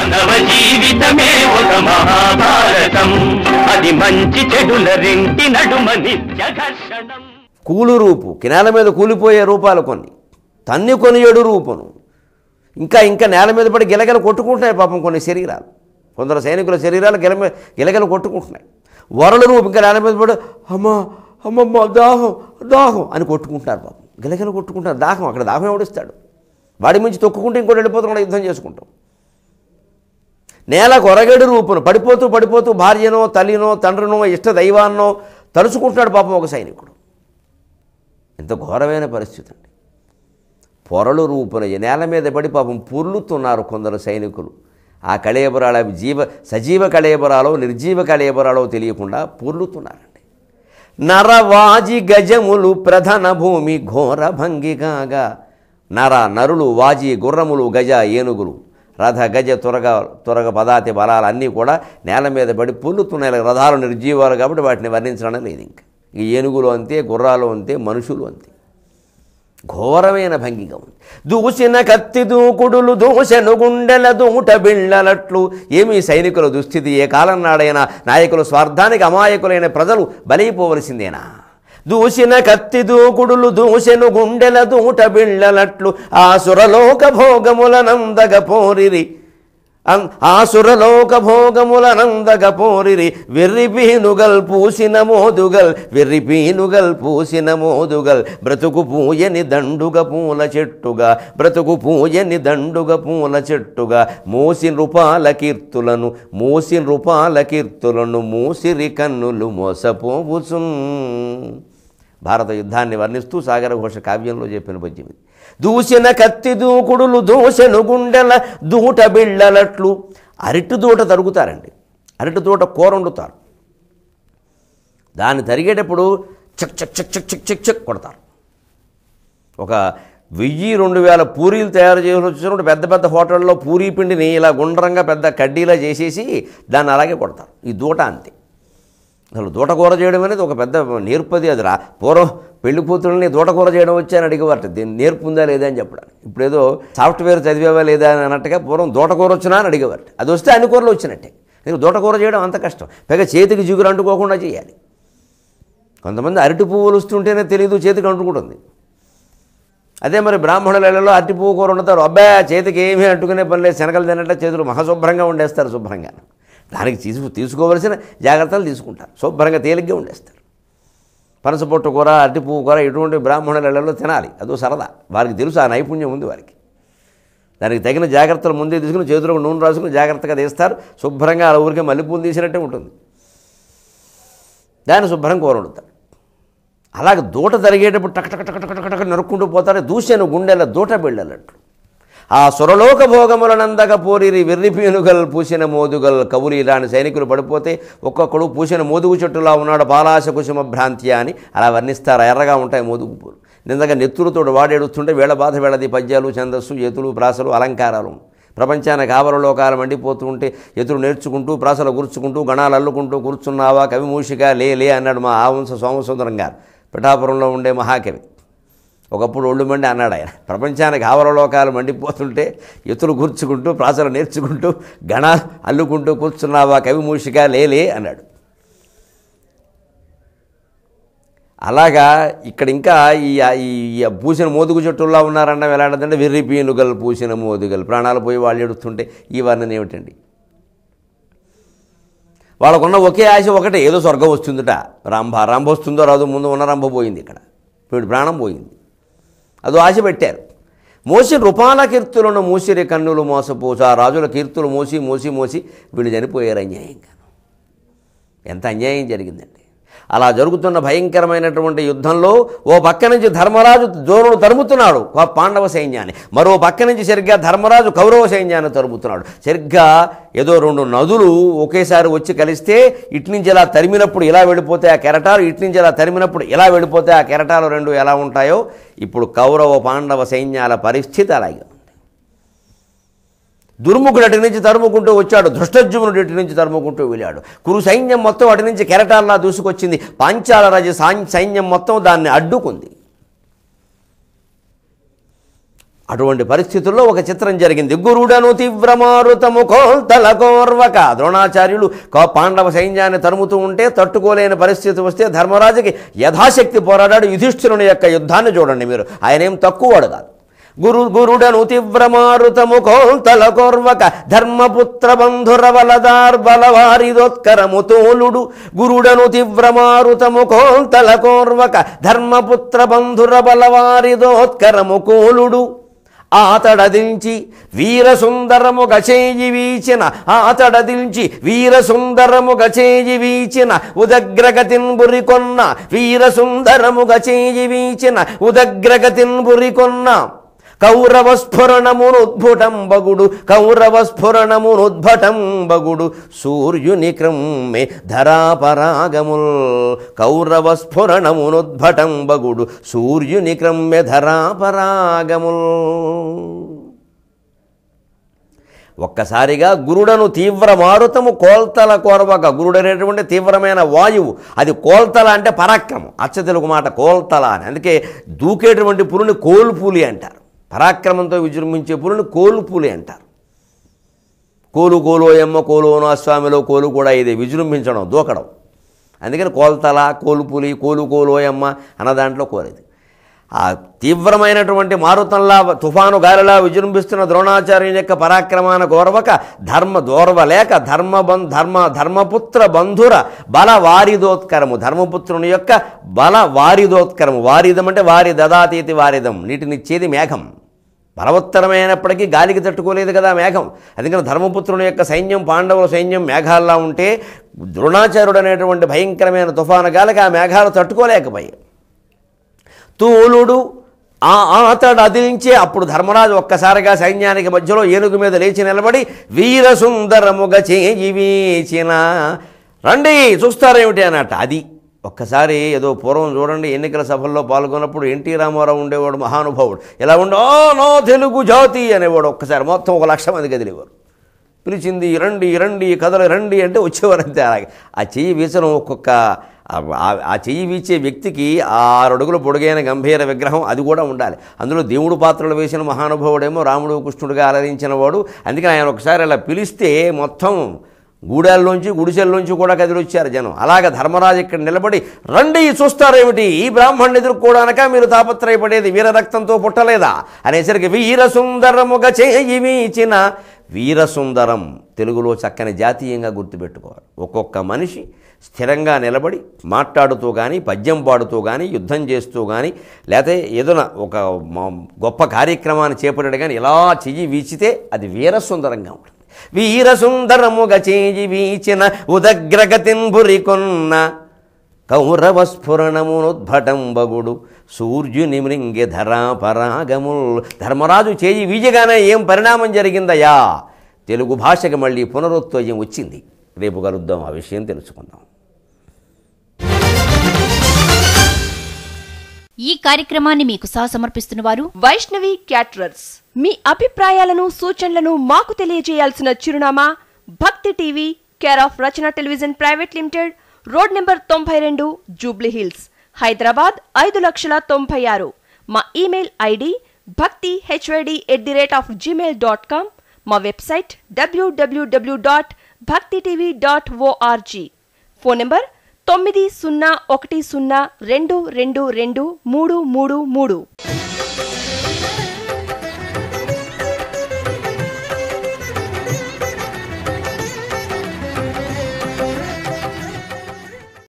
మానవ జీవితమే ఒక మహాభారతం, అది మంచి చెడుల రెంటి నడుమ నిత్య ఘర్షణం. కూలు రూపు, కినాల మీద కూలిపోయే రూపాలు కొన్ని, తన్ని కొని ఏడు రూపును, ఇంకా ఇంకా నేల మీద పడి గిలగలు కొట్టుకుంటున్నాయి పాపం కొన్ని శరీరాలు. కొందరు సైనికుల శరీరాలు గిలగలు కొట్టుకుంటున్నాయి. వరల రూపు ఇంకా నేల మీద పడి అమ్మ అమ్మమ్మ దాహం దాహం అని కొట్టుకుంటున్నారు పాపం, గిలగలు కొట్టుకుంటున్నారు. దాహం, అక్కడ దాహం ఎవడిస్తాడు? వాడి మించి తొక్కుకుంటూ ఇంకోటి వెళ్ళిపోతున్నాడు, యుద్ధం చేసుకుంటాం. నేల కొరగేడు రూపును, పడిపోతూ పడిపోతూ భార్యనో తల్లినో తండ్రినో ఇష్ట దైవాన్నో తలుచుకుంటున్నాడు పాపం ఒక సైనికుడు. ఎంత ఘోరమైన పరిస్థితి అండి. పొరలు రూపున నేల మీద పడి పాపం పొర్లుతున్నారు కొందరు సైనికులు. ఆ కళేబరాల సజీవ కళేబరాలో నిర్జీవ కళేబరాలో తెలియకుండా పొర్లుతున్నారండి. నరవాజి గజములు ప్రధాన భూమి ఘోర భంగిగాగా, నరులు, వాజి, గుర్రములు, గజ, ఏనుగులు, రథ, గజ, త్వరగ పదాతి బలాలు అన్నీ కూడా నేల మీద పడి పొర్లుతున్నాయి. రథాలు నిర్జీవాలు కాబట్టి వాటిని వర్ణించడం లేదు. ఇంకా ఈ ఏనుగులు అంతే, గుర్రాలు అంతే, మనుషులు అంతే. ఘోరమైన భంగిగా ఉంది. దూసిన కత్తి దూకుడులు దూసెను గుండెల దూట బిళ్ళలట్లు. ఏమీ సైనికుల దుస్థితి? ఏ కాలం నాడైనా నాయకుల స్వార్థానికి అమాయకులైన ప్రజలు బలైపోవలసిందేనా? దూసిన కత్తి దూకుడులు దూసెను గుండెల దూట బిళ్ళలట్లు, ఆసురలోక భోగములనందగ పోరిరి, ఆసురలోక భోగములనందగ పోరిరి, వెర్రిపీనుగల్ పూసిన మోదుగల్, వెర్రిపీనుగల్ పూసిన మోదుగల్, బ్రతుకు పూయని దండుగ పూల చెట్టుగా, బ్రతుకు పూయని దండుగ పూల చెట్టుగా, మోసి నృపాల కీర్తులను, మోసి నృపాల కీర్తులను, మూసిరి కన్నులు మోసపోవుచున్. భారత యుద్ధాన్ని వర్ణిస్తూ సాగర ఘోష కావ్యంలో చెప్పిన పద్యం ఇది. దూసిన కత్తి దూకుడులు దూసెను గుండెల దూట బిళ్ళలట్లు. అరటి దూట తరుగుతారండి, అరటి దూట కూర వండుతారు. దాన్ని తరిగేటప్పుడు చక్ చక్ చక్ చక్ చక్ చక్ చక్ కొడతారు. ఒక 1000-2000 పూరీలు తయారు చేసి వచ్చినప్పుడు పెద్ద పెద్ద హోటల్లో పూరీ పిండిని ఇలా గుండ్రంగా పెద్ద కడ్డీలా చేసేసి దాన్ని అలాగే కొడతారు. ఈ దూట అంతే. అసలు దూటకూర చేయడం అనేది ఒక పెద్ద నేర్పది. అది పూర్వం పెళ్లి కూతుళ్ళని దూటకూర చేయడం వచ్చాయని అడిగేవారు, దీన్ని నేర్పు ఉందా లేదా అని చెప్పడానికి. ఇప్పుడు ఏదో సాఫ్ట్వేర్ చదివేవా లేదా అని అన్నట్టుగా పూర్వం దూటకూర వచ్చినా అని అడిగేవారు. అది వస్తే అన్ని కూరలు వచ్చినట్టే. నీకు దూటకూర చేయడం అంత కష్టం, పైగా చేతికి జిగురు అంటుకోకుండా చేయాలి. కొంతమంది అరటి పువ్వులు వస్తుంటేనే తెలియదు చేతికి అంటుకుంటుంది. అదే మరి బ్రాహ్మణులలో అరటి పువ్వు కూర వండుతారు, అబ్బాయి చేతికి ఏమీ అంటుకునే పని లేదు, శనగలు తిన్నట్టే చేతులు మహాశుభ్రంగా వండేస్తారు. శుభ్రంగా దానికి తీసుకోవలసిన జాగ్రత్తలు తీసుకుంటారు, శుభ్రంగా తేలిగ్గా వండేస్తారు. పనస పొట్టు కూర, అరటి పువ్వు కూర ఇటువంటి బ్రాహ్మణులలో తినాలి, అదో సరదా. వారికి తెలుసు, ఆ నైపుణ్యం ఉంది వారికి. దానికి తగిన జాగ్రత్తలు ముందే తీసుకుని చేతులకు నూనె రాసుకుని జాగ్రత్తగా తీస్తారు. శుభ్రంగా ఆ ఊరికే మల్లెపూలు తీసినట్టే ఉంటుంది. దాన్ని శుభ్రం కూర వండుతారు. అలాగే దూట తరిగేటప్పుడు టక్ టక్ టక్ టక్ టక్ నరుక్కుంటూ పోతారు. దూసెను గుండెల దూట బిళ్ళలట్లు. ఆ సురలోక భోగములనందగ పోరిరి, వెర్రిపీనుగల్ పూసిన మోదుగల్. కవులు ఇలాంటి సైనికులు పడిపోతే ఒక్కొక్కడు పూసిన మోదుగు చెట్టులా ఉన్నాడు, పాలాశ కుసుమ భ్రాంతి అని అలా వర్ణిస్తారు. ఎర్రగా ఉంటాయి మోదుగు పూలు. నిజంగా నెత్తురుతోడు వాడేడుస్తుంటే వేళ బాధ వేళది పద్యాలు, ఛందస్సు, ఎతులు, ప్రాసలు, అలంకారాలు. ప్రపంచానికి ఆవరలోకాలు మండిపోతూ ఉంటే ఎతులు నేర్చుకుంటూ, ప్రాసలు గుర్చుకుంటూ, గణాలు అల్లుకుంటూ కూర్చున్నావా కవిమూషిక లే అన్నాడు మా ఆవంశ సోమసుందరం గారు, పిఠాపురంలో ఉండే మహాకవి. ఒకప్పుడు ఒళ్ళు మండి అన్నాడు ఆయన. ప్రపంచానికి ఆవరలోకాలు మండిపోతుంటే ఎతులు కూర్చుకుంటూ, ప్రాసలు నేర్చుకుంటూ, గణాలు అల్లుకుంటూ కూర్చున్నావా కవిమూషిక లే అన్నాడు. అలాగా ఇక్కడ ఇంకా ఈ పూసిన మోదుగు చెట్టుల్లో ఉన్నారన్న ఎలాంటిదంటే వెర్రిపీనుగల్ పూసిన మోదుగల్. ప్రాణాలు పోయి వాళ్ళు ఎడుతుంటే ఈ వర్ణన ఏమిటండి? వాళ్ళకున్న ఒకే ఆశ ఒకటే, ఏదో స్వర్గం వస్తుందట. రంభ వస్తుందో రాదు, ముందు ఉన్న రంభ పోయింది, ఇక్కడ వీడి ప్రాణం పోయింది. అదో ఆశ పెట్టారు. మోసి రూపాల కీర్తులను మూసిరి కన్నులు మోసపోసు. ఆ రాజుల కీర్తులు మోసి మోసి మోసి వీళ్ళు చనిపోయారు అన్యాయంగా. ఎంత అన్యాయం జరిగిందండి. అలా జరుగుతున్న భయంకరమైనటువంటి యుద్ధంలో ఓ పక్క నుంచి ధర్మరాజు ద్రోణుడు తరుముతున్నాడు పాండవ సైన్యాన్ని, మరో పక్క నుంచి సరిగ్గా ధర్మరాజు కౌరవ సైన్యాన్ని తరుముతున్నాడు. సరిగ్గా ఏదో 2 నదులు ఒకేసారి వచ్చి కలిస్తే ఇటు నుంచి ఇలా తరిమినప్పుడు ఇలా వెళ్ళిపోతే ఆ కెరటాలు, ఇటు నుంచి ఇలా తరిమినప్పుడు ఇలా వెళ్ళిపోతే ఆ కెరటాలు 2 ఎలా ఉంటాయో ఇప్పుడు కౌరవ పాండవ సైన్యాల పరిస్థితి అలాగే ఉంది. దుర్ముఖుడు అటు నుంచి తరుముకుంటూ వచ్చాడు, ధృష్టజ్యుమ్నుడు ఇటు నుంచి తరుముకుంటూ వెళ్ళాడు. కురు సైన్యం మొత్తం అటు నుంచి కెరటాల్లా దూసుకొచ్చింది. పాంచాల రాజు సైన్యం మొత్తం దాన్ని అడ్డుకుంది. అటువంటి పరిస్థితుల్లో ఒక చిత్రం జరిగింది. గురుడను తీవ్రమారుతము కోల్తల కోర్వక. ద్రోణాచార్యులు పాండవ సైన్యాన్ని తరుముతూ ఉంటే తట్టుకోలేని పరిస్థితి వస్తే ధర్మరాజుకి యథాశక్తి పోరాడాడు. యుధిష్ఠిరుని యొక్క యుద్ధాన్ని చూడండి మీరు, ఆయన ఏం తక్కువవాడు కాదు. గురుడను తీవ్రమారుతము కోల్తల కోర్వక ధర్మపుత్ర బంధురవలదార్ బలవారిదోత్కరము తోలుడు. గురుడను తీవ్రమారుతము కోల్తల కోర్వక ధర్మపుత్ర బంధుర బలవారిదోత్కరము కోలుడు. ఆతడదించి వీరసుందరముగ చేయి వీచిన ఆతడదించి వీరసుందరముగ చేయి వీచిన ఉదగ్రగతిన్ బురికొన్న వీరసుందరముగ చేయి వీచిన ఉదగ్రగతిన్ బురికొన్న. కౌరవస్ఫురణమునుద్భుటం బగుడు కౌరవస్ఫురణమునుద్భటం బగుడు సూర్యుని క్రమ్మె ధరాపరాగముల్. కౌరవస్ఫురణమునుద్భటం బగుడు సూర్యుని క్రమ్మె ధరాపరాగముల్. ఒక్కసారిగా గురుడను తీవ్ర మారుతము కోల్తల కోర్వక. గురుడు అనేటువంటి తీవ్రమైన వాయువు, అది కోల్తల అంటే పరాక్రమం, అచ్చ తెలుగు మాట కోల్తల అని. అందుకే దూకేటువంటి పురుని కోల్పులి అంటారు. పరాక్రమంతో విజృంభించే పురుని కోల్పులి అంటారు. కోలు కోలోయమ్మ కోలోనా స్వామిలో కోలు కూడా ఇదే, విజృంభించడం, దూకడం. అందుకని కోల్తల, కోలుపులి, కోలు కోలోయమ్మ అన్న దాంట్లో కోరేది. ఆ తీవ్రమైనటువంటి మారుతంలా తుఫాను గాలిలా విజృంభిస్తున్న ద్రోణాచార్యుని యొక్క పరాక్రమాన గౌరవక దోర్వలేక ధర్మపుత్ర బంధుర బల వారిదోత్కరము. ధర్మపుత్రుని యొక్క బల వారిదోత్కరము. వారిదం అంటే వారి దదాతీతి వారిదం, నీటినిచ్చేది మేఘం. బలవత్తరమైనప్పటికీ గాలికి తట్టుకోలేదు కదా మేఘం. అందుకని ధర్మపుత్రుని యొక్క సైన్యం, పాండవుల సైన్యం మేఘాల్లా ఉంటే ద్రోణాచార్యుడు అనేటువంటి భయంకరమైన తుఫాను గాలికి ఆ మేఘాలు తట్టుకోలేకపోయాయి. తూలుడు ఆతడు అదిలించే. అప్పుడు ధర్మరాజు ఒక్కసారిగా సైన్యానికి మధ్యలో ఏనుగు మీద లేచి నిలబడి వీరసుందరముగ చేయి వీచిన. రండి చూస్తారేమిటి అన్నట్టు. అది ఒక్కసారి ఏదో పూర్వం చూడండి, ఎన్నికల సభల్లో పాల్గొన్నప్పుడు ఎన్టీ రామారావు ఉండేవాడు, మహానుభావుడు. ఎలా ఉండో నో తెలుగు జాతి అనేవాడు. ఒక్కసారి మొత్తం 1,00,000 మంది కదిలేవారు. పిలిచింది రండి రండి కథలు రండి అంటే వచ్చేవారు అంతే. అలాగే ఆ చెయ్యి వీచడం ఒక్కొక్క ఆ చెయ్యి వీచే వ్యక్తికి 6 అడుగులు పొడుగైన గంభీర విగ్రహం అది కూడా ఉండాలి. అందులో దేవుడు పాత్రలు వేసిన మహానుభావుడేమో రాముడు కృష్ణుడిగా అలరించిన వాడు. అందుకని ఆయన ఒకసారి అలా పిలిస్తే మొత్తం గూడాల్లోంచి గుడిసెల్లోంచి కూడా కదిలొచ్చారు జనం. అలాగే ధర్మరాజు ఇక్కడ నిలబడి రండి చూస్తారేమిటి, ఈ బ్రాహ్మణుని ఎదుర్కోవడానిక మీరు తాపత్రయపడేది, వీర రక్తంతో పుట్టలేదా అనేసరికి వీరసుందరముగ చేయి వీచిన. వీరసుందరం తెలుగులో చక్కని జాతీయంగా గుర్తుపెట్టుకోవాలి. ఒక్కొక్క మనిషి స్థిరంగా నిలబడి మాట్లాడుతూ కానీ, పద్యం పాడుతూ కానీ, యుద్ధం చేస్తూ కానీ, లేకపోతే ఏదైనా ఒక గొప్ప కార్యక్రమాన్ని చేపట్టాడు కానీ ఇలా చెయ్యి వీచితే అది వీరసుందరంగా ఉంటుంది. వీరసుందరముగ చేయి వీచిన ఉదగ్రగతిన్ బురికొన్న. కౌరవస్ఫురణమునుద్భటం బగుడు సూర్యుని మృంగె ధరాపరాగముల్. ధర్మరాజు చేయి వీజగానే ఏం పరిణామం జరిగిందయ్యా? తెలుగు భాషకి మళ్ళీ పునరుత్వయం వచ్చింది. రేపు కలుద్దాం, ఆ విషయం తెలుసుకుందాం. ఈ కార్యక్రమాన్ని మీకు సమర్పిస్తున్న వారు వైష్ణవి క్యాటరర్స్. మీ అభిప్రాయాలను సూచనలను మాకు తెలియజేయాల్సిన చిరునామా భక్తి TV, care of Rachana television private limited, road number 92, Jubilee hills, Hyderabad 5,96,000. మా ఇమెయిల్ ఐడి bhaktihyd@gmail.com. మా వెబ్సైట్ www.bhaktitv.org. Phone number 901012222333.